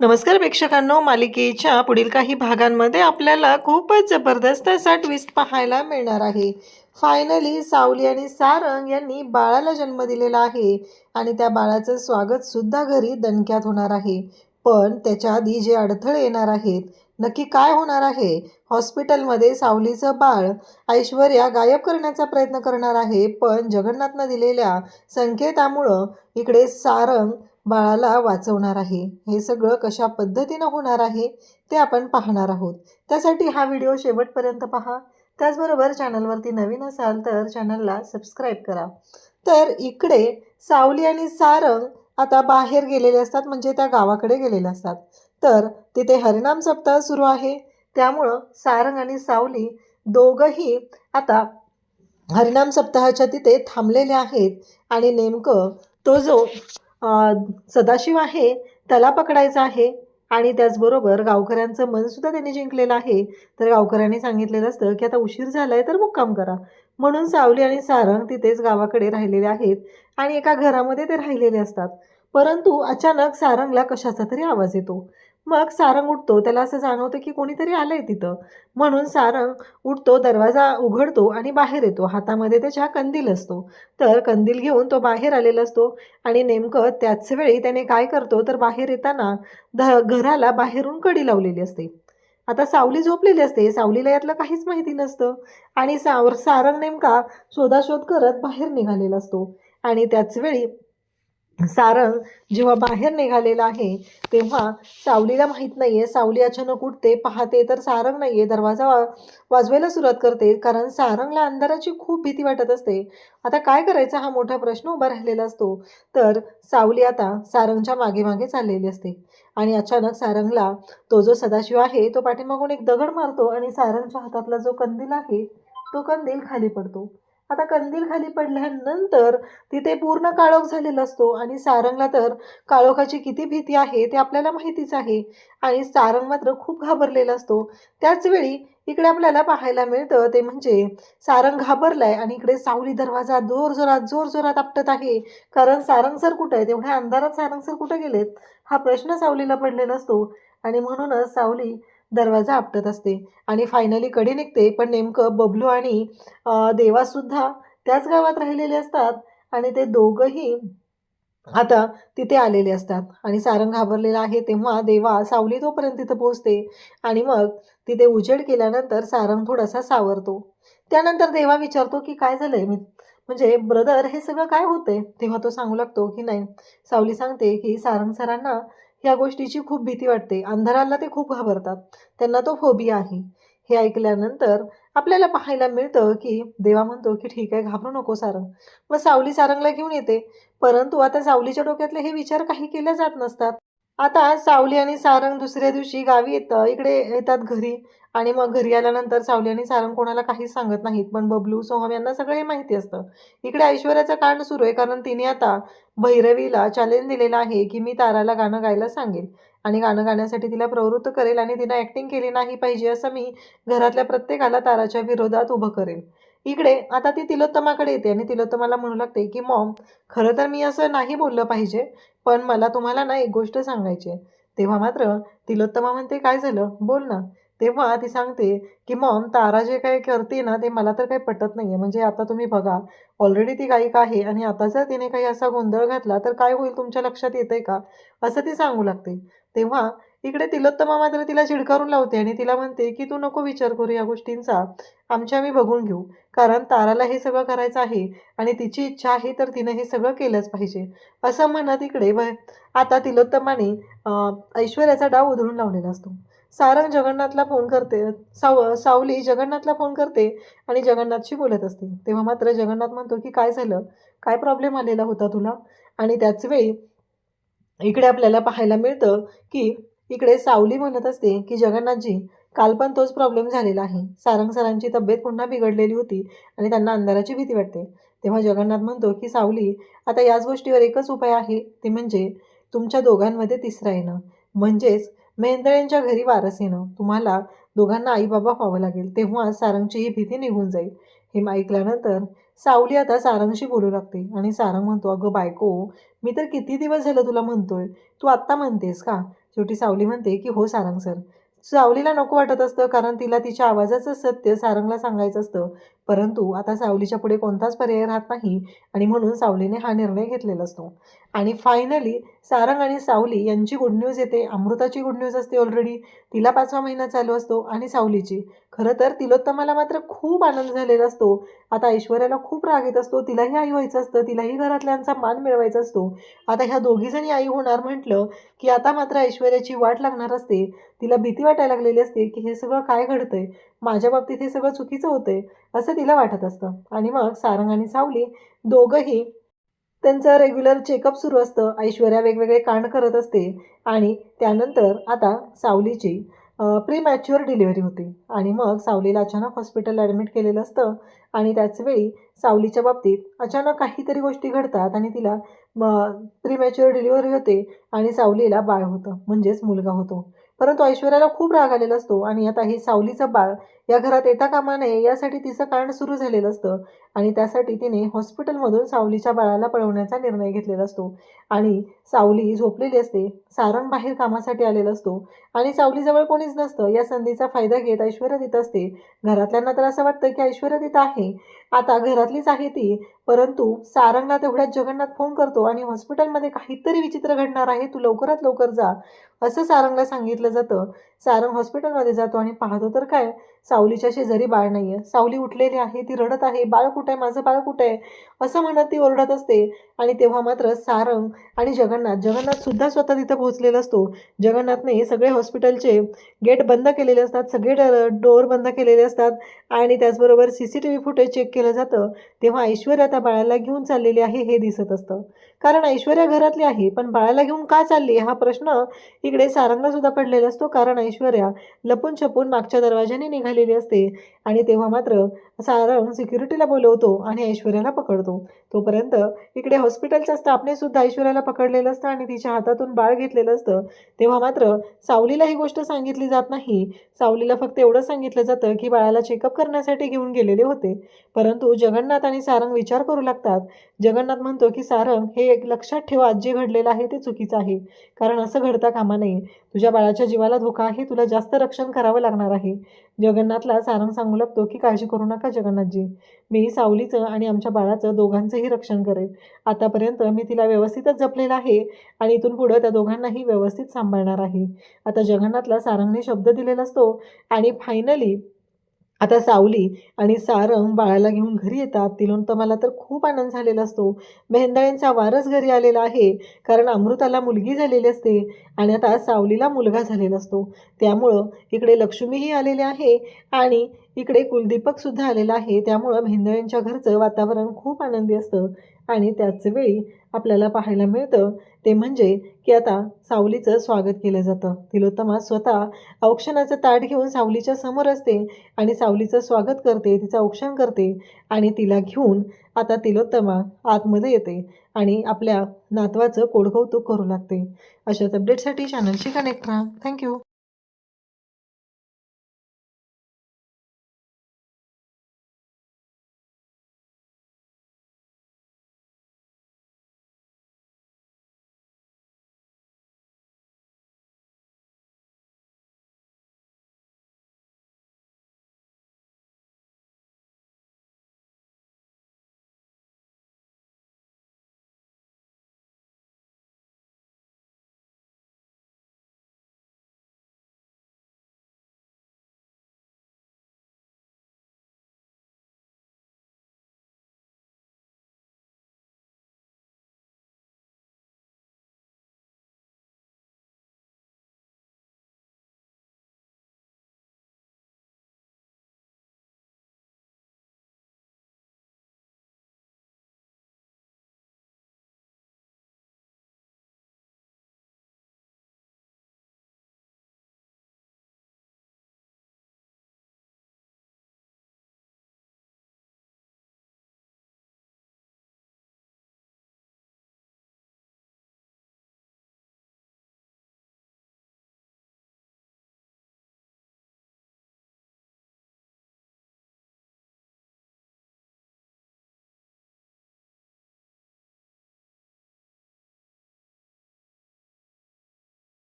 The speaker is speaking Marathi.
नमस्कार प्रेक्षकांनो, मालिकेच्या पुढील काही भागांमध्ये आपल्याला खूपच जबरदस्त असा ट्विस्ट पाहायला मिळणार आहे. फायनली सावली आणि सारंग यांनी बाळाला जन्म दिलेला आहे आणि त्या बाळाचं स्वागत सुद्धा घरी दणक्यात होणार आहे. पण त्याच्या आधी जे अडथळे येणार आहेत, नक्की काय होणार आहे? हॉस्पिटलमध्ये सावलीचं बाळ ऐश्वर्या गायब करण्याचा प्रयत्न करणार आहे, पण जगन्नाथनं दिलेल्या संकेतामुळं इकडे सारंग बाळाला वाचवणार आहे. हे सगळं कशा पद्धतीनं होणार आहे ते आपण पाहणार आहोत. त्यासाठी हा व्हिडिओ शेवटपर्यंत पहा. त्याचबरोबर चॅनलवरती नवीन असाल तर चॅनलला सबस्क्राईब करा. तर इकडे सावली आणि सारंग आता बाहेर गेलेले असतात, म्हणजे त्या गावाकडे गेलेले असतात. तर तिथे हरिनाम सप्ताह सुरू आहे. त्यामुळं सारंग आणि सावली दोघंही आता हरिनाम सप्ताहाच्या तिथे थांबलेले आहेत आणि नेमकं तो जो सदाशिव आहे त्याला पकडायचा आहे. आणि त्याचबरोबर गावकऱ्यांचं मनसुद्धा त्यांनी जिंकलेलं आहे. तर गावकऱ्यांनी सांगितलेलं असतं की आता उशीर झाला आहे तर मुक्काम करा. म्हणून सावली आणि सारंग तिथेच गावाकडे राहिलेले आहेत आणि एका घरामध्ये ते राहिलेले असतात. परंतु अचानक सारंगला कशाचा तरी आवाज येतो. मग सारंग उठतो. त्याला असं जाणवतं की कोणीतरी आलंय तिथं. म्हणून सारंग उठतो, दरवाजा उघडतो आणि बाहेर येतो. हातामध्ये त्याच्या कंदील असतो. तर कंदील घेऊन तो बाहेर आलेला असतो आणि नेमकं त्याच वेळी त्याने काय करतो तर बाहेर येताना घराला बाहेरून कडी लावलेली असते. आता सावली झोपलेली असते. सावलीला यातलं काहीच माहिती नसतं आणि सारंग नेमका शोधाशोध करत बाहेर निघालेला असतो. आणि त्याच वेळी सारंग जेव्हा बाहेर निघालेला आहे तेव्हा सावलीला माहीत नाही आहे. सावली अचानक उठते, पाहते तर सारंग नाही आहे. दरवाजा वाजवायला सुरुवात करते, कारण सारंगला अंधाराची खूप भीती वाटत असते. आता काय करायचा हा मोठा प्रश्न उभा राहिलेला असतो. तर सावली आता सारंगच्या मागे मागे चाललेली असते आणि अचानक सारंगला तो जो सदाशिव आहे तो पाठीमागून एक दगड मारतो आणि सारंगच्या हातातला जो कंदील आहे तो कंदील खाली पडतो. आता कंदील खाली पडल्यानंतर तिथे पूर्ण काळोख झालेला असतो आणि सारंगला तर काळोखाची किती भीती आहे ते आपल्याला माहितीच आहे. आणि सारंग मात्र खूप घाबरलेला असतो. त्याच वेळी इकडे आपल्याला पाहायला मिळतं ते म्हणजे सारंग घाबरलाय आणि इकडे सावली दरवाजा जोरजोरात आपटत आहे. कारण सारंग सर कुठे आहेत? एवढ्या अंधारात सारंग सर कुठे गेलेत हा प्रश्न सावलीला पडलेला असतो. आणि म्हणूनच सावली दरवाजा आपटत असते आणि फायनली कडी निघते. पण नेमकं बबलू आणि देवासुद्धा त्याच गावात राहिलेले असतात आणि ते दोघंही आता तिथे आलेले असतात. आणि सारंग घाबरलेला आहे तेव्हा देवा सावली तोपर्यंत तिथं पोहोचते आणि मग तिथे उजेड केल्यानंतर सारंग थोडासा सावरतो. त्यानंतर देवा विचारतो की काय झालंय, म्हणजे ब्रदर हे सगळं काय होतंय? तेव्हा तो सांगू लागतो की नाही. सावली सांगते की सारंग सरांना ह्या गोष्टीची खूप भीती वाटते. अंधाराला ते खूप घाबरतात. त्यांना तो फोबिया आहे. हे ऐकल्यानंतर आपल्याला पाहायला मिळतं की देवा म्हणतो की ठीक आहे, घाबरू नको सारंग. मग सावली सारंगला घेऊन येते. परंतु आता सावलीच्या डोक्यातले हे विचार काही केले जात नसतात. आता सावली आणि सारंग दुसऱ्या दिवशी गावी इकडे येतात घरी. आणि मग घरी आल्यानंतर सावली आणि सारंग कोणाला काहीच सांगत नाहीत. पण बबलू, सोहम यांना सगळं हे माहिती असतं. इकडे ऐश्वर्याचं कांड सुरू आहे, कारण तिने आता भैरवीला चॅलेंज दिलेलं आहे की मी ताराला गाणं गायला सांगेल आणि गाणं गाण्यासाठी तिला प्रवृत्त करेल आणि तिनं ॲक्टिंग केली नाही पाहिजे, असं मी घरातल्या प्रत्येकाला ताराच्या विरोधात उभं करेल. इकडे आता ती तिलोत्तमाकडे येते आणि तिलोत्तमाला म्हणू लागते की मॉम, खरं तर मी असं नाही बोललं पाहिजे, पण मला तुम्हाला ना एक गोष्ट सांगायची आहे. तेव्हा मात्र तिलोत्तमा म्हणते काय झालं, बोल ना. तेव्हा ती सांगते की मॉम, तारा जे काही करते ना ते मला तर काही पटत नाही आहे. म्हणजे आता तुम्ही बघा, ऑलरेडी ती गायिका आहे आणि आता जर तिने काही असा गोंधळ घातला तर काय होईल तुमच्या लक्षात येतंय का, असं ती सांगू लागते. तेव्हा इकडे तिलोत्तमा मात्र तिला चिडकारून लावते आणि तिला म्हणते की तू नको विचार करू या गोष्टींचा, आमच्या आम्ही बघून घेऊ. कारण ताराला हे सगळं करायचं आहे आणि तिची इच्छा आहे तर तिनं हे सगळं केलंच पाहिजे, असं म्हणत इकडे आता तिलोत्तमाने ऐश्वर्याचा डाव उधळून लावलेला असतो. सारंग जगन्नाथला फोन करते. सावली जगन्नाथला फोन करते आणि जगन्नाथशी बोलत असते. तेव्हा मात्र जगन्नाथ म्हणतो की काय झालं, काय प्रॉब्लेम आलेला होता तुला? आणि त्याच वेळी इकडे आपल्याला पाहायला मिळतं की इकडे सावली म्हणत असते की जगन्नाथजी, काल पण तोच प्रॉब्लेम झालेला आहे. सारंग सरांची तब्येत पुन्हा बिघडलेली होती आणि त्यांना अंधाराची भीती वाटते. तेव्हा जगन्नाथ म्हणतो की सावली, आता याच गोष्टीवर एकच उपाय आहे, ते म्हणजे तुमच्या दोघांमध्ये तिसरा येणं, म्हणजेच मेहेंदळेंच्या घरी वारस येणं. तुम्हाला दोघांना आई बाबा व्हावं लागेल, तेव्हा सारंगची ही भीती निघून जाईल. हे ऐकल्यानंतर सावली आता सारंगशी बोलू लागते आणि सारंग म्हणतो, अगं बायको, मी तर किती दिवस झालं तुला म्हणतोय, तू आत्ता म्हणतेस का? शेवटी सावली म्हणते की हो सारंग सर. सावलीला नको वाटत असतं कारण तिला तिच्या आवाजाचं सत्य सारंगला सांगायचं असतं. परंतु आता सावलीच्या पुढे कोणताच पर्याय राहत नाही आणि म्हणून सावलीने हा निर्णय घेतलेला असतो. आणि फायनली सारंग आणि सावली यांची गुड न्यूज येते. अमृताची गुड न्यूज असते ऑलरेडी. तिला 5वा महिना चालू असतो आणि सावलीची. खरं तर तिलोत्तमाला मात्र खूप आनंद झालेला असतो. आता ऐश्वर्याला खूप राग येत असतो. तिलाही आई व्हायचं असतं. तिलाही घरातल्यांचा मान मिळवायचा असतो. आता ह्या दोघीजणी आई होणार म्हटलं की आता मात्र ऐश्वर्याची वाट लागणार असते. तिला भीती वाटायला लागलेली असते की हे सगळं काय घडतंय, माझ्या बाबतीत हे सगळं चुकीचं होतंय असं तिला वाटत असतं. आणि मग सारंग आणि सावली दोघंही त्यांचं रेग्युलर चेकअप सुरू असतं. ऐश्वर्या वेगवेगळे कांड करत असते आणि त्यानंतर आता सावलीची प्रीमॅच्युअर डिलिव्हरी होते आणि मग सावलीला अचानक हॉस्पिटलला ॲडमिट केलेलं असतं. आणि त्याचवेळी सावलीच्या बाबतीत अचानक काहीतरी गोष्टी घडतात आणि तिला प्रीमॅच्युअर डिलिव्हरी होते आणि सावलीला बाळ होतं, म्हणजेच मुलगा होतो. परंतु ऐश्वर्याला खूप राग आलेला असतो आणि आता हे सावलीचं बाळ या घरात येता कामा नये यासाठी तिचं कांड सुरू झालेलं असतं. आणि त्यासाठी तिने हॉस्पिटलमधून सावलीच्या बाळाला पळवण्याचा निर्णय घेतलेला असतो. आणि सावली झोपलेली असते. सारंग बाहेर कामासाठी आलेला असतो आणि सावलीजवळ कोणीच नसतं. या संधीचा फायदा घेत ऐश्वर्या तिथं असते. घरातल्यांना तर असं वाटतं की ऐश्वर्या तिथं आहे, आता घरातलीच आहे ती. परंतु सारंगला तेवढ्यात जगन्नाथ फोन करतो आणि हॉस्पिटलमध्ये काहीतरी विचित्र घडणार आहे, तू लवकरात लवकर जा असं सारंगला सांगितलं जातं. सारंग हॉस्पिटलमध्ये जातो आणि पाहतो तर काय, सावलीच्या शेजारी बाळ नाही आहे. सावली उठलेली आहे, ती रडत आहे, बाळ कुठं आहे, माझं बाळ कुठं आहे असं म्हणत ती ओरडत असते. आणि तेव्हा मात्र सारंग आणि जगन्नाथसुद्धा स्वतः तिथं पोहोचलेला असतो. जगन्नाथने सगळे हॉस्पिटलचे गेट बंद केलेले असतात, सगळे डोअर बंद केलेले असतात आणि त्याचबरोबर CCTV फुटेज चेक केलं जातं. तेव्हा ऐश्वर्या त्या बाळाला घेऊन चाललेली आहे हे दिसत असतं. कारण ऐश्वर्या घरातली आहे, पण बाळाला घेऊन का चालली हा प्रश्न इकडे सारंगला सुद्धा पडलेला असतो. कारण ऐश्वर्या लपून छपून मागच्या दरवाजाने निघालेली असते. आणि तेव्हा मात्र सारंग सिक्युरिटीला बोलवतो आणि ऐश्वर्याला पकडतो. तोपर्यंत इकडे हॉस्पिटलच्या स्टाफने सुद्धा ऐश्वर्याला पकडलेलं असतं आणि तिच्या हातातून बाळ घेतलेलं असतं. तेव्हा मात्र सावलीला ही गोष्ट सांगितली जात नाही. सावलीला फक्त एवढं सांगितलं जातं की बाळाला चेकअप करण्यासाठी घेऊन गेलेले होते. परंतु जगन्नाथ आणि सारंग विचार करू लागतात. जगन्नाथ म्हणतो की सारंग, हे एक लक्षात ठेवा, आज जे घडलेलं आहे ते चुकीचं आहे. कारण असं घडता कामा नये. तुझ्या बाळाच्या जीवाला धोका आहे, तुला जास्त रक्षण करावं लागणार आहे. जगन्नाथला सारंग सांगू लागतो की काळजी करू नका जगन्नाथजी, मी सावलीचं आणि आमच्या बाळाचं दोघांचंही रक्षण करेन. आतापर्यंत मी तिला व्यवस्थितच जपलेलं आहे आणि इथून पुढं त्या दोघांनाही व्यवस्थित सांभाळणार आहे. आता जगन्नाथला सारंगने शब्द दिलेला असतो आणि फायनली आता सावली आणि सारंग बाळाला घेऊन घरी येतात. तिलोत्तमाला तर खूप आनंद झालेला असतो. मेहेंदळ्यांचा वारस घरी आलेला आहे, कारण अमृताला मुलगी झालेली असते आणि आता सावलीला मुलगा झालेला असतो. त्यामुळं इकडे लक्ष्मीही आलेली आहे आणि इकडे कुलदीपकसुद्धा आलेला आहे. त्यामुळं मेहेंदळ्यांच्या घरचं वातावरण खूप आनंदी असतं. आणि त्याचवेळी आपल्याला पाहायला मिळतं ते म्हणजे की आता सावलीचं स्वागत केलं जातं. तिलोत्तमा स्वतः औक्षणाचं ताट घेऊन सावलीच्या समोर असते आणि सावलीचं स्वागत करते, तिचं औक्षण करते आणि तिला घेऊन आता तिलोत्तमा आतमध्ये येते आणि आपल्या नातवाचं कोडकौतुक करू लागते. अशाच अपडेटसाठी चॅनलशी कनेक्ट राहा. थँक्यू.